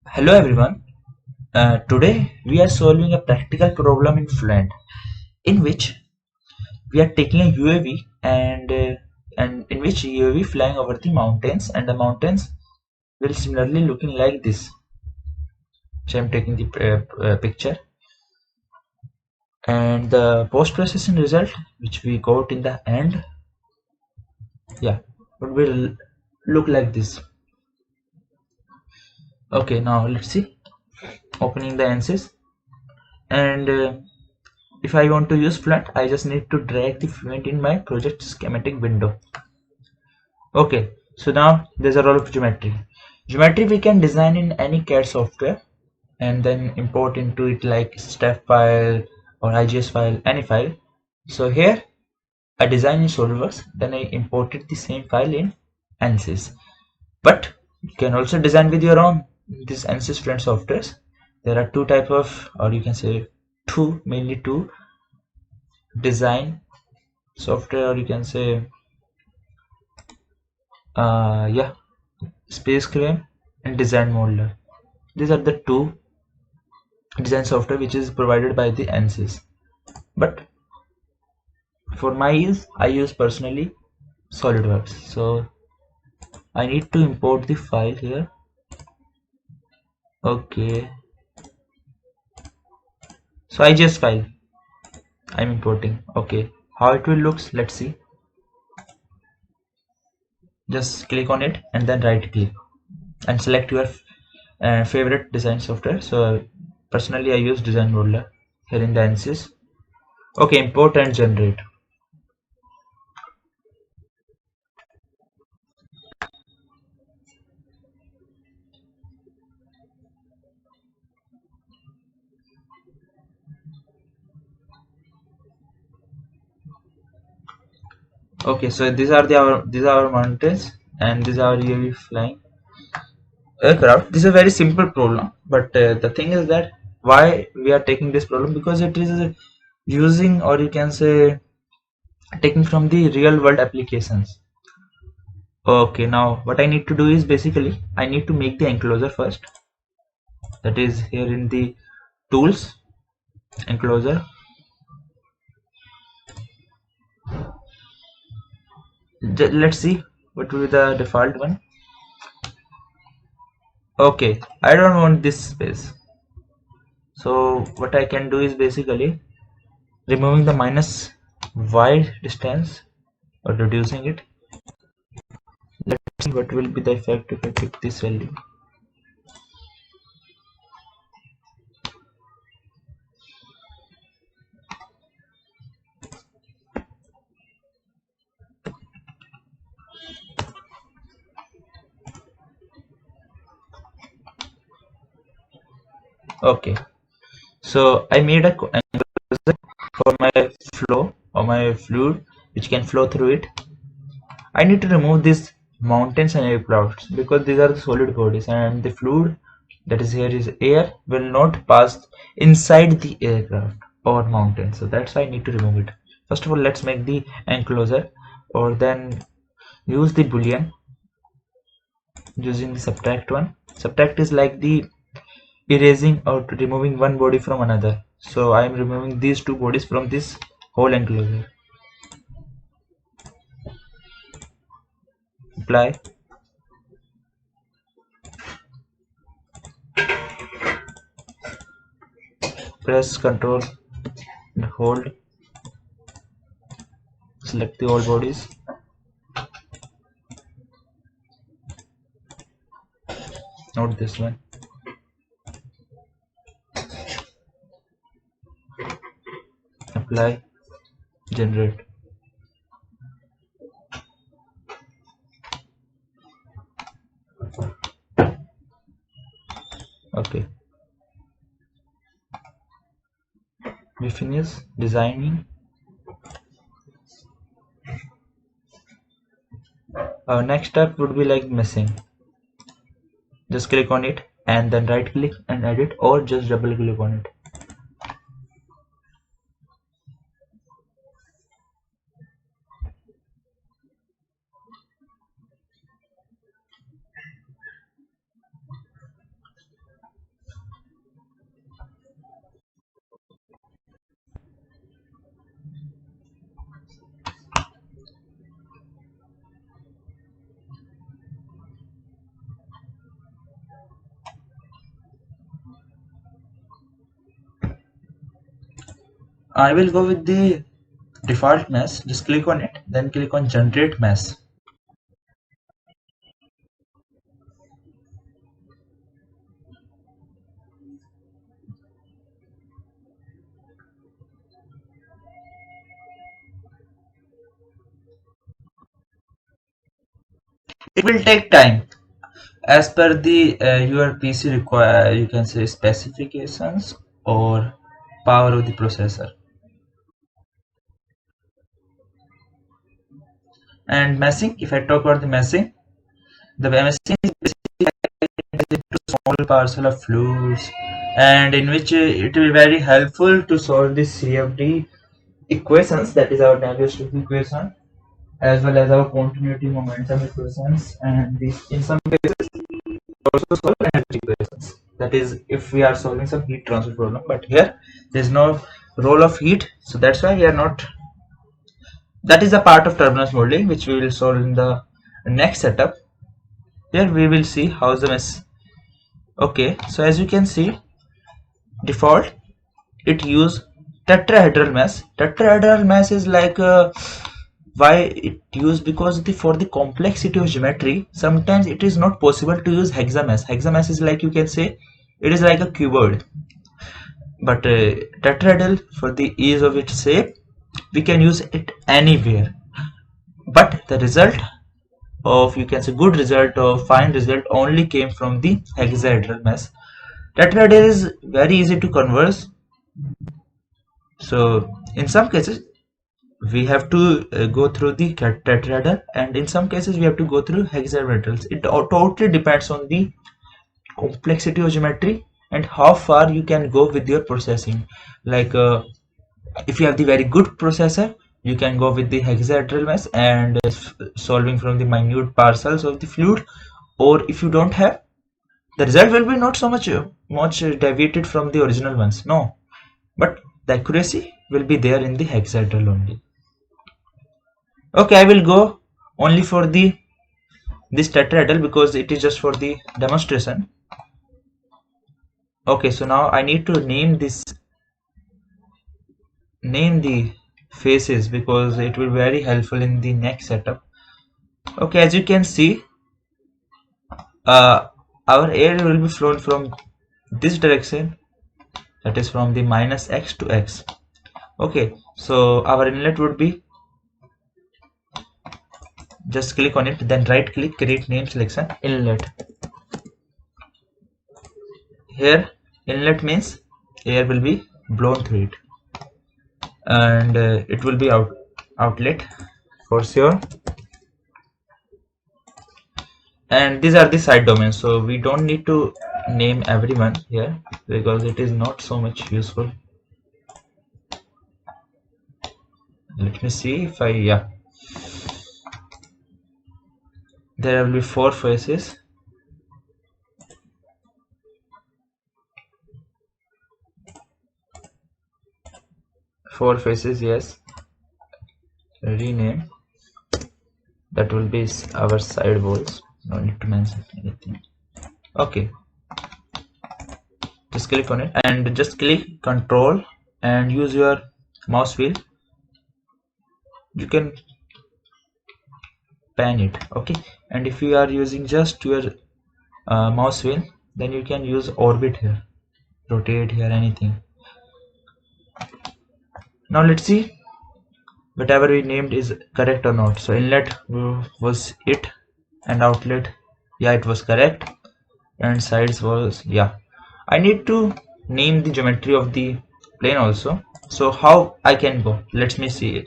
Hello everyone. Today we are solving a practical problem in Fluent, in which we are taking a UAV and in which UAV flying over the mountains, and the mountains will similarly looking like this. So I'm taking the picture, and the post processing result which we got in the end, yeah, would will look like this. Okay, now let's see. Opening the ANSYS, and if I want to use Fluent, I just need to drag the Fluent in my project schematic window. Okay, so now there's a role of geometry. Geometry we can design in any CAD software and then import into it like step file or IGS file, any file. So here I design in SolidWorks, then I imported the same file in ANSYS. But you can also design with your own this ANSYS Fluent softwares. There are two type of, or you can say two, mainly two design software, or you can say yeah, Space Crane and Design Modeler. These are the two design software which is provided by the ANSYS. But for my use, I use personally SolidWorks. So I need to import the file here. Okay. So IGS file I'm importing. Okay. How it will looks, let's see. Just click on it and then right click and select your favorite design software. So personally I use Design Modeler here in the ANSYS. Okay, import and generate. Okay, so these are our mountains and these are UAV flying aircraft. This is a very simple problem, but the thing is that why we are taking this problem, because it is using, or you can say taking from the real world applications. Okay, now what I need to do is basically I need to make the enclosure first. That is here in the tools, enclosure. Let's see what will be the default one. Okay, I don't want this space. So what I can do is basically removing the minus y distance or reducing it. Let's see what will be the effect if I pick this value. Okay, so I made a enclosure for my flow or my fluid which can flow through it. I need to remove these mountains and aircrafts because these are the solid bodies, and the fluid that is here is air will not pass inside the aircraft or mountain. So that's why I need to remove it. First of all, let's make the enclosure, or then use the boolean using the subtract one. Subtract is like the erasing or removing one body from another. So I am removing these two bodies from this whole enclosure. Apply. Press Ctrl and hold. Select the all bodies. Not this one. Apply. Generate. Okay, we finish designing. Our next step would be like missing. Just click on it and then right click and edit, or just double click on it. I will go with the default mesh. Just click on it, then click on generate mesh. It will take time as per the your PC require, you can say, specifications or power of the processor. And meshing, if I talk about the meshing is basically into small parcel of fluids, and in which it will be very helpful to solve the CFD equations, that is our Navier-Stokes equation, as well as our continuity momentum equations, and these in some cases also solve energy equations. That is if we are solving some heat transfer problem, but here there is no role of heat, so that's why we are not. That is a part of turbulence modeling which we will solve in the next setup. Here we will see how the mess. Okay, so as you can see, default it use tetrahedral mesh. Tetrahedral mesh is like why it used, because for the complexity of geometry sometimes it is not possible to use hexamesh. Hexamesh is like, you can say, it is like a cuboid, but tetrahedral, for the ease of its shape, we can use it anywhere. But the result of, you can say, good result or fine result only came from the hexahedral mesh. Tetrahedral is very easy to converse, so in some cases we have to go through the tetrahedral, and in some cases we have to go through hexametrals. It totally depends on the complexity of geometry and how far you can go with your processing. Like if you have the very good processor, you can go with the hexahedral mesh and solving from the minute parcels of the fluid, or if you don't have, the result will be not so much deviated from the original ones, no, but the accuracy will be there in the hexahedral only. Okay, I will go only for the this tetrahedral because it is just for the demonstration. Okay, so now I need to name the faces because it will be very helpful in the next setup. Okay, as you can see, our air will be flown from this direction, that is from the minus x to x. Okay, so our inlet would be, just click on it, then right click, create name selection, inlet. Here inlet means air will be blown through it, and it will be outlet for sure. And these are the side domains, so we don't need to name everyone here because it is not so much useful. Let me see if yeah, there will be 4 faces. Four faces, yes. Rename, that will be our side walls, no need to mention anything. Okay, just click on it and just click control and use your mouse wheel, you can pan it. Okay, and if you are using just your mouse wheel, then you can use orbit here, rotate here, anything. Now let's see whatever we named is correct or not. So inlet was it, and outlet, yeah, it was correct, and sides was, yeah. I need to name the geometry of the plane also. So how I can go, let me see.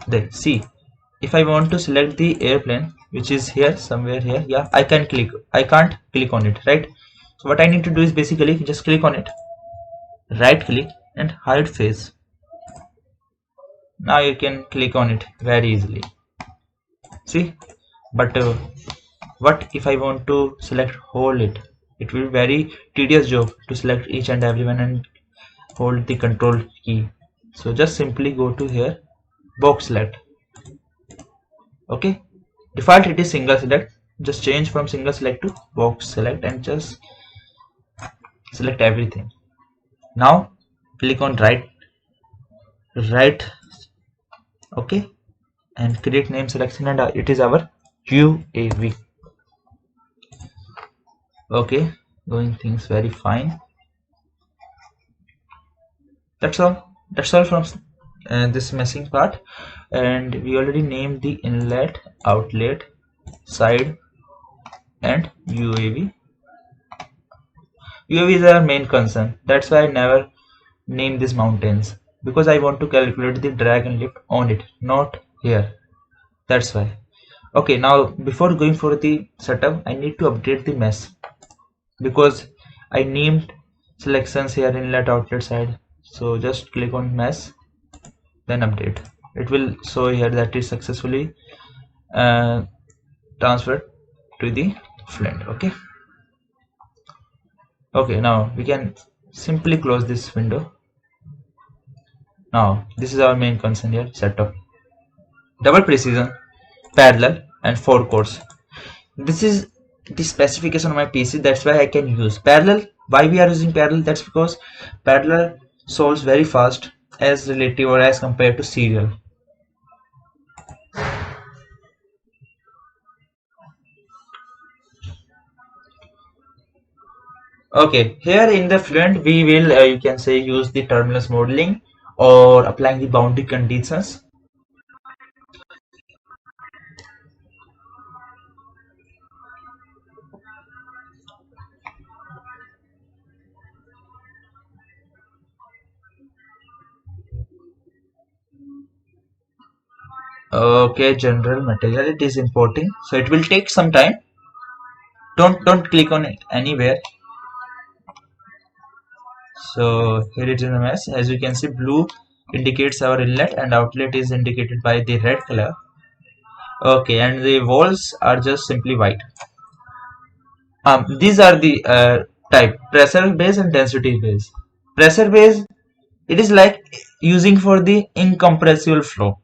There, see, if I want to select the airplane which is here somewhere here, yeah, I can't click on it, right? So what I need to do is basically just click on it, right click and hide face. Now you can click on it very easily, see. But what if I want to select hold it? It will be very tedious job to select each and every one and hold the control key. So just simply go to here, box select. Okay, default it is single select, just change from single select to box select and just select everything. Now click on right right, okay, and create name selection, and it is our UAV. Okay, going things very fine. That's all from this messing part. And we already named the inlet, outlet, side, and UAV. UAV is our main concern. That's why I never name these mountains, because I want to calculate the drag and lift on it, not here. That's why. Okay, now before going for the setup, I need to update the mesh, because I named selections here, inlet, outlet, side. So just click on mesh, then update. It will show here that is successfully uh, transferred to the Flint. Okay, now we can simply close this window. Now this is our main concern here: setup, double precision, parallel, and 4 cores. This is the specification of my PC. That's why I can use parallel. Why we are using parallel? That's because parallel solves very fast as relative or as compared to serial. Okay, here in the Fluent we will you can say use the terminus modeling or applying the boundary conditions. Okay, general material, it is importing, so it will take some time. Don't click on it anywhere. So here it is in the mesh. As you can see, blue indicates our inlet and outlet is indicated by the red color. Okay, and the walls are just simply white. These are the type: pressure base and density base. Pressure base, it is like using for the incompressible flow.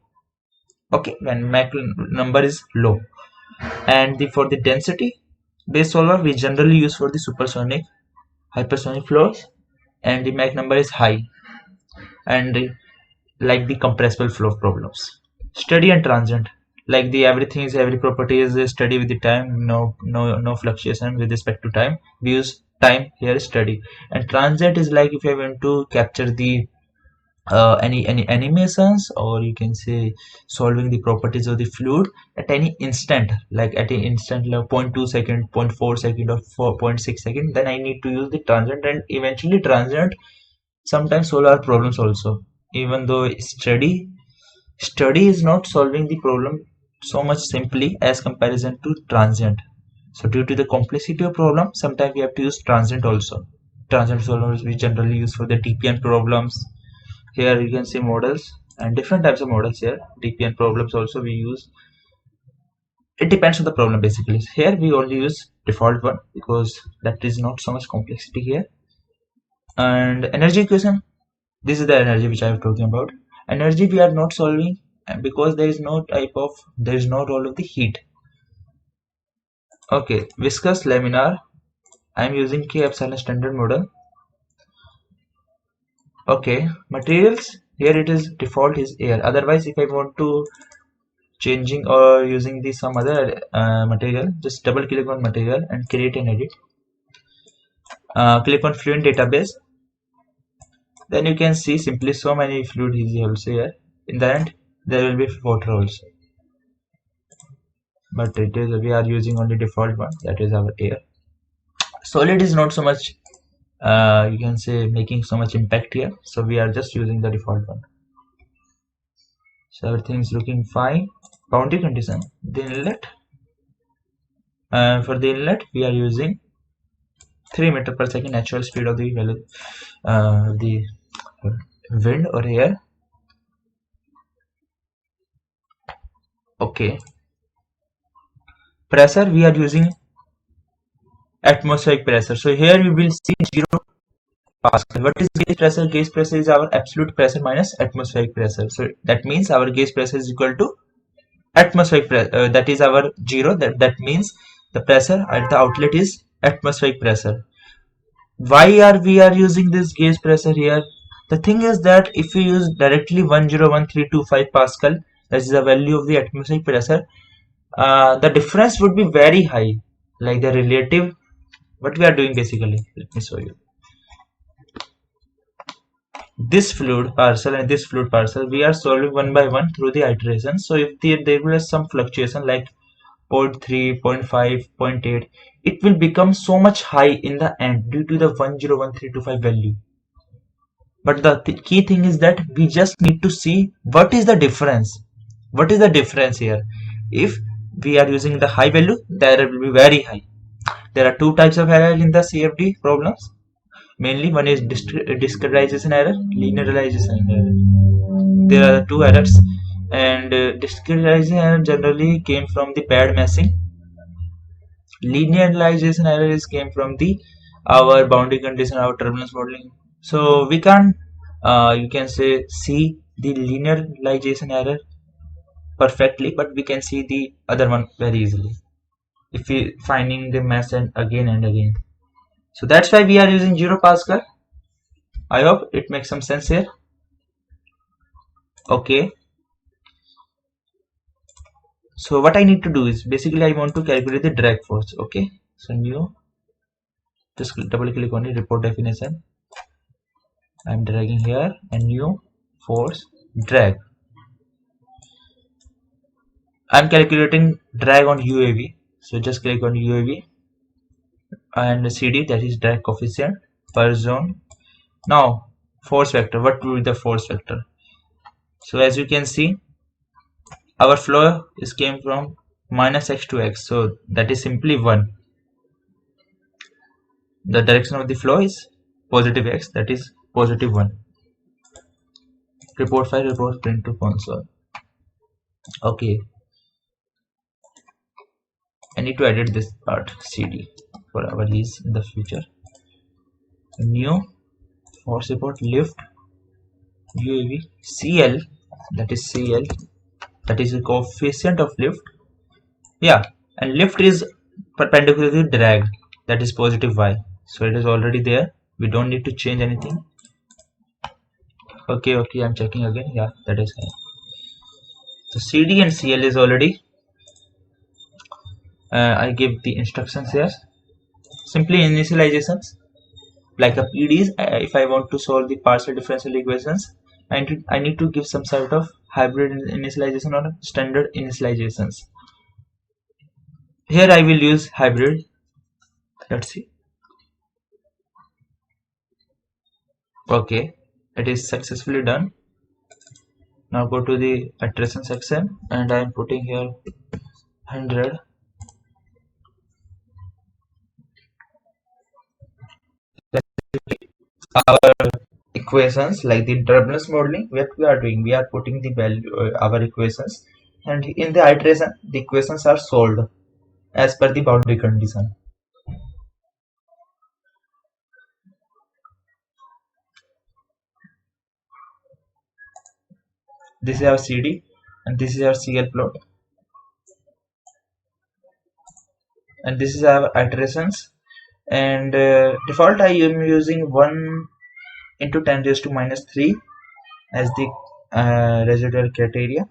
Okay, when Mach number is low. And for the density base solver, we generally use for the supersonic, hypersonic flows, and the Mach number is high, and like the compressible flow problems. Steady and transient, like the every property is steady with the time, no fluctuation with respect to time. We use time here steady. And transient is like if I want to capture the any animations, or you can say solving the properties of the fluid at any instant, like at an instant like 0.2 second, 0.4 second, or 4.6 second, then I need to use the transient. And eventually transient sometimes solve our problems also, even though study is not solving the problem so much simply as comparison to transient. So due to the complexity of problem, sometimes we have to use transient also. Transient solvers we generally use for the DPN problems. Here you can see models and different types of models here. DPN problems also we use. It depends on the problem basically. Here we only use default one because that is not so much complexity here. And energy equation, this is the energy which I am talking about. Energy we are not solving because there is no role of the heat. Okay, viscous laminar, I am using K epsilon standard model. Okay, materials, here it is default is air. Otherwise if I want to changing or using the some other material, just double click on material and create an edit. Click on Fluent database, then you can see simply so many fluid is also here. In the end there will be water also, but it is we are using only default one, that is our air. Solid is not so much you can say making so much impact here, so we are just using the default one. So everything is looking fine. Boundary condition, the inlet, for the inlet we are using 3 meter per second natural speed of the wind or air. Okay, pressure we are using atmospheric pressure. So here you will see 0 Pascal. What is gauge pressure? Gauge pressure is our absolute pressure minus atmospheric pressure. So that means our gauge pressure is equal to atmospheric pressure. That is our 0. That means the pressure at the outlet is atmospheric pressure. Why are we using this gauge pressure here? The thing is that if you use directly 101325 Pascal, that is the value of the atmospheric pressure, the difference would be very high, like the relative. What we are doing basically, let me show you. This fluid parcel and this fluid parcel, we are solving one by one through the iteration. So if there will be some fluctuation like 0.3, 0.5, 0.8, it will become so much high in the end due to the 101325 value. But the key thing is that we just need to see what is the difference. What is the difference here? If we are using the high value, the error will be very high. There are two types of error in the CFD problems. Mainly one is discretization error, linearization error. There are two errors, and discretization error generally came from the pad meshing. Linearization error is came from the our boundary condition, our turbulence modeling. So we can't, you can say, see the linearization error perfectly, but we can see the other one very easily if we finding the mesh and again. So that's why we are using 0 Pascal. I hope it makes some sense here. Okay. So what I need to do is basically I want to calculate the drag force. Okay. So new, just double click on the report definition. I'm dragging here and new force drag. I'm calculating drag on UAV. So just click on UAV and CD, that is drag coefficient per zone. Now force vector, what will be the force vector? So as you can see, our flow is came from minus x to x, so that is simply 1. The direction of the flow is positive x, that is positive 1. Report file, report print to console. Okay, I need to edit this part CD for our use in the future. New force report lift UAV CL, that is CL, that is the coefficient of lift. Yeah, and lift is perpendicular to drag, that is positive y. So it is already there. We don't need to change anything. Okay, I'm checking again. Yeah, that is high. So CD and CL is already. I give the instructions here. Simply initializations like a PDs. If I want to solve the partial differential equations, I need to give some sort of hybrid initialization or standard initializations. Here I will use hybrid. Let's see. Okay, it is successfully done. Now go to the iteration section and I am putting here 100. Our equations like the turbulence modeling, what we are doing, we are putting the value our equations, and in the iteration the equations are solved as per the boundary condition. This is our CD and this is our CL plot, and this is our iterations. And default I am using 1 into 10 raised to minus 3 as the residual criteria.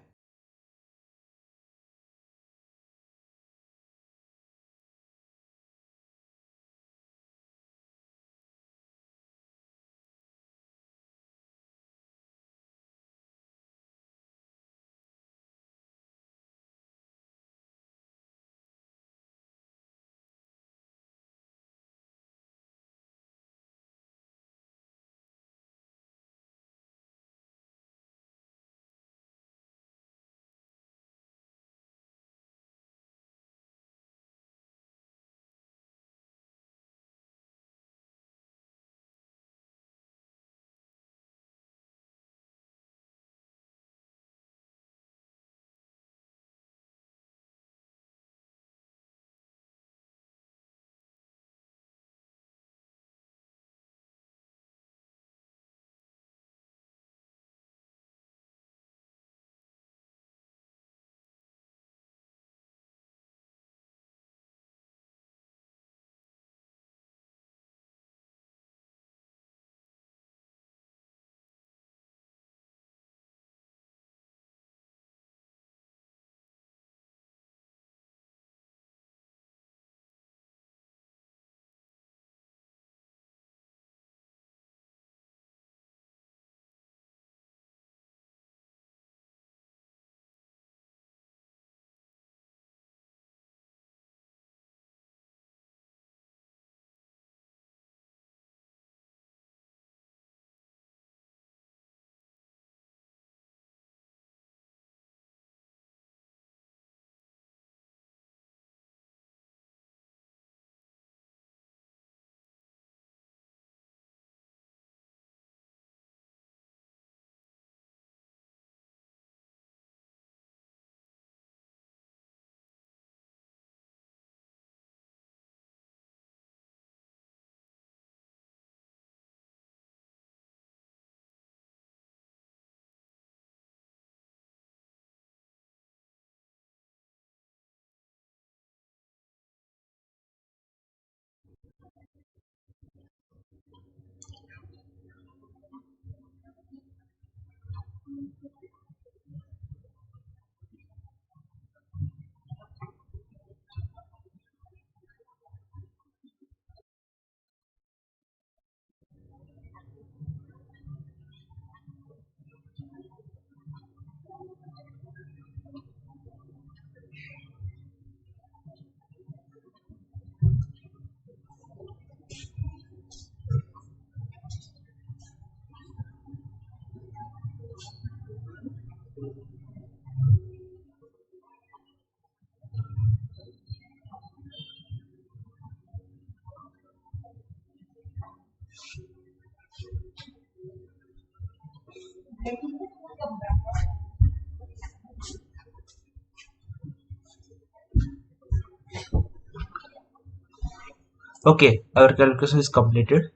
Okay, our calculation is completed.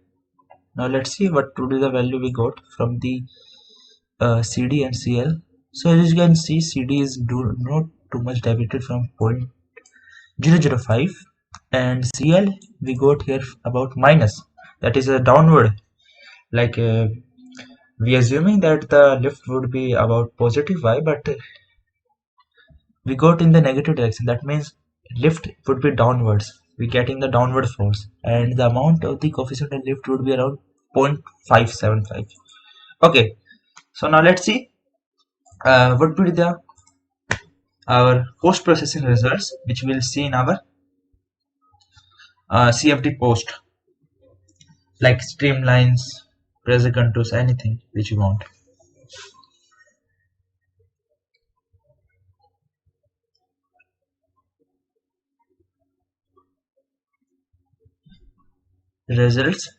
Now let's see what would be the value we got from the CD and CL. So as you can see, CD is not too much deviated from 0.005, and CL we got here about minus, that is a downward. Like we assuming that the lift would be about positive y, but we got in the negative direction. That means lift would be downwards. We getting the downward force, and the amount of the coefficient of lift would be around 0.575. Okay, so now let's see what would be the our post processing results, which we'll see in our CFD post, like streamlines, pressure contours, anything which you want. Results.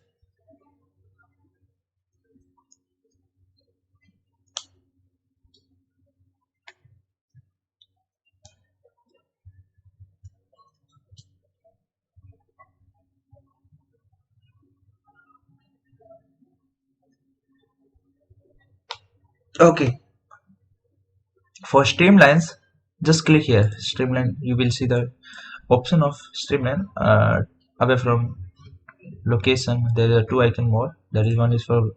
Okay, for streamlines, just click here. Streamline. You will see the option of streamline away from location. There are two icon more. That is, one is for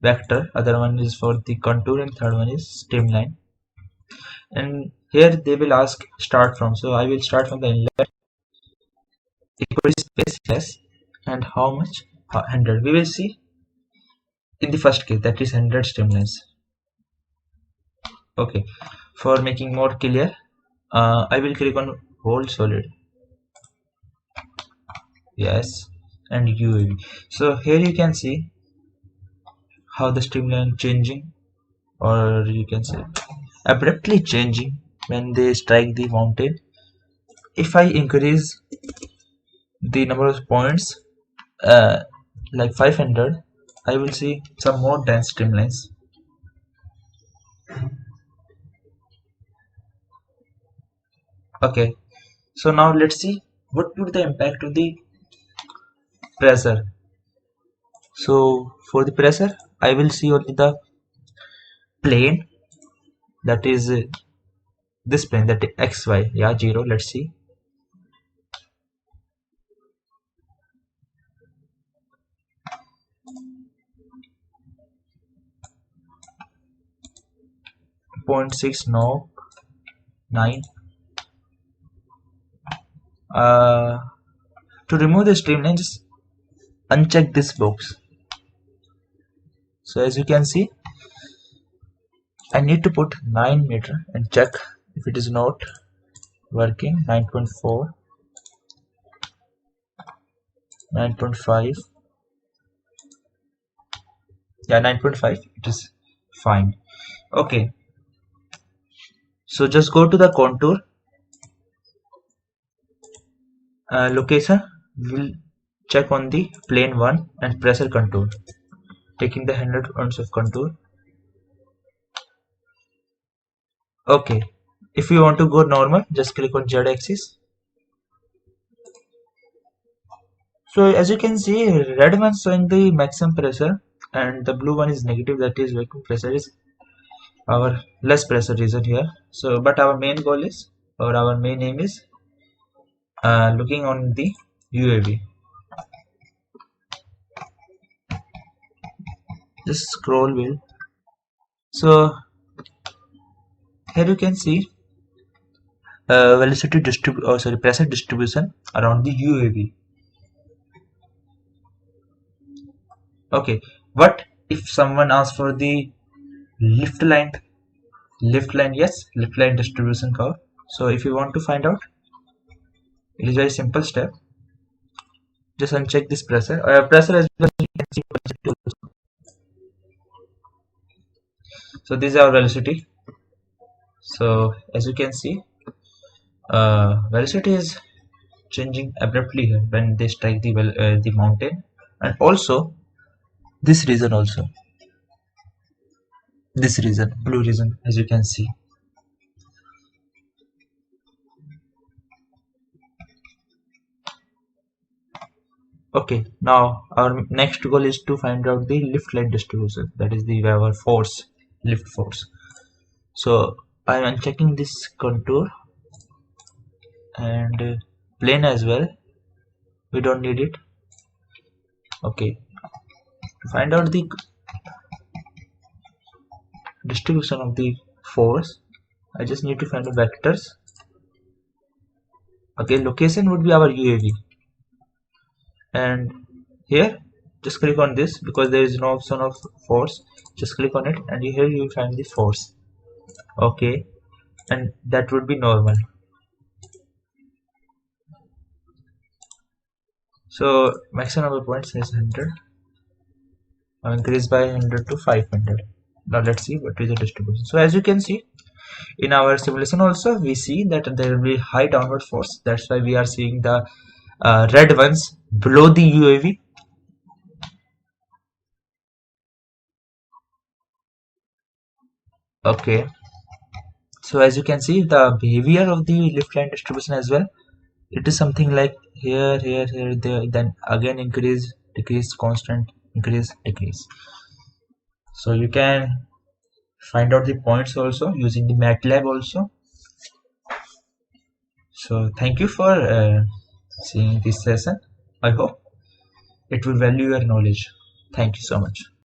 vector, other one is for the contour, and third one is streamline. And here they will ask start from. So I will start from the inlet. Equal space, yes, and how much? 100. We will see in the first case, that is 100 streamlines. Okay, for making more clear, I will click on hold solid, yes, and UAV. So here you can see how the streamline changing, or you can say abruptly changing when they strike the mountain. If I increase the number of points like 500, I will see some more dense streamlines. Okay, so now let's see what would the impact of the pressure. So for the pressure, I will see only the plane, that is this plane, that is xy, yeah, 0. Let's see. Point 0.6, no, 9. To remove the streamline, just uncheck this box. So as you can see, I need to put 9 meter and check if it is not working. 9.4, 9.5, yeah, 9.5, it is fine. Okay, so just go to the contour location. We'll check on the plane 1 and pressure contour, taking the 100 points of contour. Okay, if you want to go normal, just click on Z axis. So as you can see, red one showing the maximum pressure and the blue one is negative, that is vacuum pressure is our less pressure region here. So but our main goal is, or our main aim is looking on the UAV. Just scroll wheel. So Here you can see velocity pressure distribution around the UAV. Okay, what if someone asks for the lift line? Lift line, yes, lift line distribution curve. So if you want to find out, it is very simple step. Just uncheck this pressure. Pressure as well. You can see velocity also. So this is our velocity. So as you can see, velocity is changing abruptly here when they strike the mountain, and also this region also, this region, blue region, as you can see. Okay, now our next goal is to find out the lift line distribution, that is the our force, lift force. So I am checking this contour and plane as well, we don't need it. Okay, to find out the distribution of the force, I just need to find the vectors. Okay, location would be our UAV, and here just click on this because there is no option of force. Just click on it and here you find the force. Okay, and that would be normal. So maximum number of points is 100. I'll increase by 100 to 500. Now let's see what is the distribution. So as you can see in our simulation also, we see that there will be high downward force. That's why we are seeing the red ones below the UAV. Okay, so as you can see the behavior of the lift line distribution as well, it is something like here, there, then again increase, decrease, constant, increase, decrease. So you can find out the points also using the MATLAB also. So thank you for seeing this session. I hope it will value your knowledge. Thank you so much.